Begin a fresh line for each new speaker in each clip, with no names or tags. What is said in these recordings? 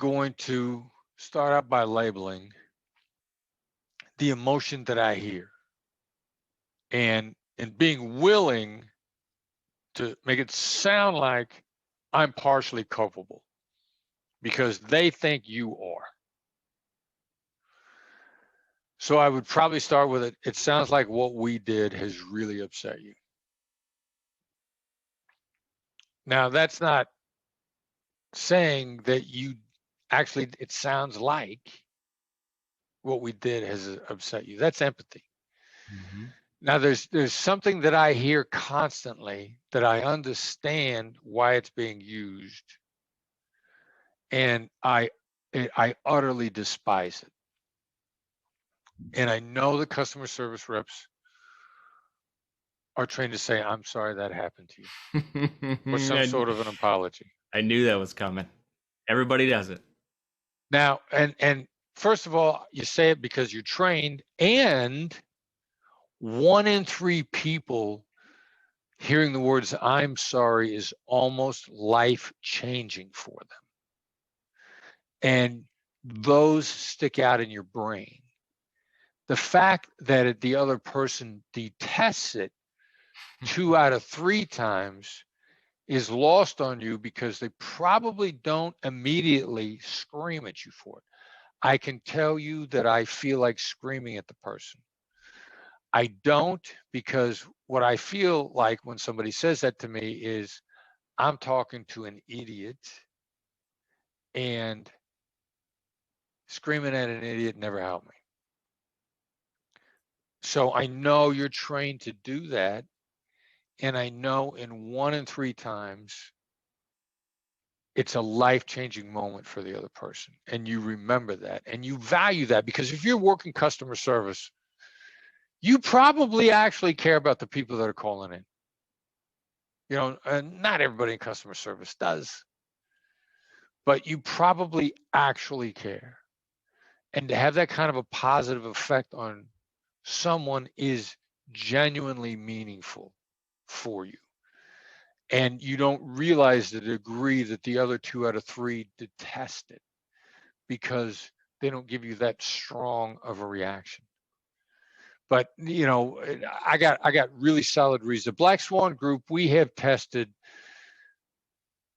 going to start out by labeling the emotion that I hear and being willing to make it sound like I'm partially culpable because they think you are. So I would probably start with it. It sounds like what we did has really upset you. Now, that's not saying that you actually, it sounds like what we did has upset you. That's empathy.
Mm-hmm.
Now, there's something that I hear constantly that I understand why it's being used, and I utterly despise it. And I know the customer service reps are trained to say, "I'm sorry that happened to you," or some
I,
sort of an apology.
I knew that was coming. Everybody does it.
Now, and first of all, you say it because you're trained, and 1 in 3 people hearing the words "I'm sorry" is almost life-changing for them. And those stick out in your brain. The fact that the other person detests it 2 out of 3 times is lost on you because they probably don't immediately scream at you for it. I can tell you that I feel like screaming at the person. I don't, because what I feel like when somebody says that to me is I'm talking to an idiot, and screaming at an idiot never helped me. So I know you're trained to do that. And I know in 1 in 3 times, it's a life-changing moment for the other person. And you remember that and you value that, because if you're working customer service, you probably actually care about the people that are calling in. And not everybody in customer service does, but you probably actually care. And to have that kind of a positive effect on someone is genuinely meaningful for you. And you don't realize the degree that the other 2 out of 3 detest it because they don't give you that strong of a reaction. But I got really solid reasons. The Black Swan Group, we have tested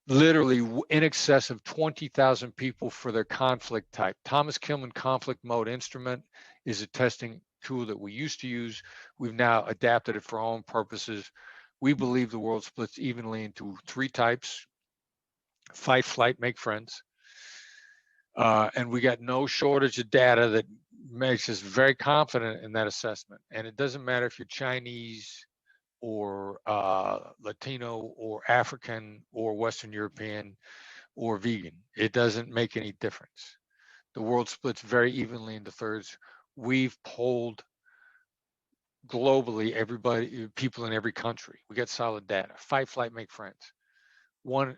literally in excess of 20,000 people for their conflict type. Thomas Kilman conflict mode instrument is a testing tool that we used to use. We've now adapted it for our own purposes. We believe the world splits evenly into 3 types: fight, flight, make friends. And we got no shortage of data that makes us very confident in that assessment. And it doesn't matter if you're Chinese or Latino or African or Western European or vegan. It doesn't make any difference. The world splits very evenly into thirds. We've polled globally everybody, people in every country. We got solid data. Fight, flight, make friends. One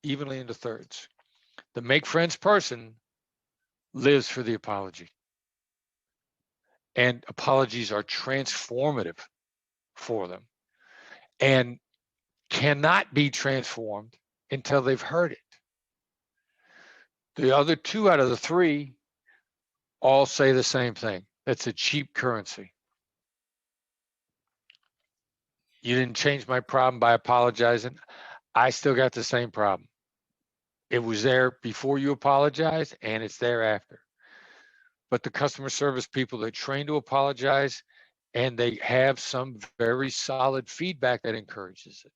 evenly into thirds. The make friends person lives for the apology. And apologies are transformative for them and cannot be transformed until they've heard it. The other 2 out of the 3 all say the same thing. That's a cheap currency. You didn't change my problem by apologizing. I still got the same problem. It was there before you apologized, and it's there after. But the customer service people, they're trained to apologize, and they have some very solid feedback that encourages it.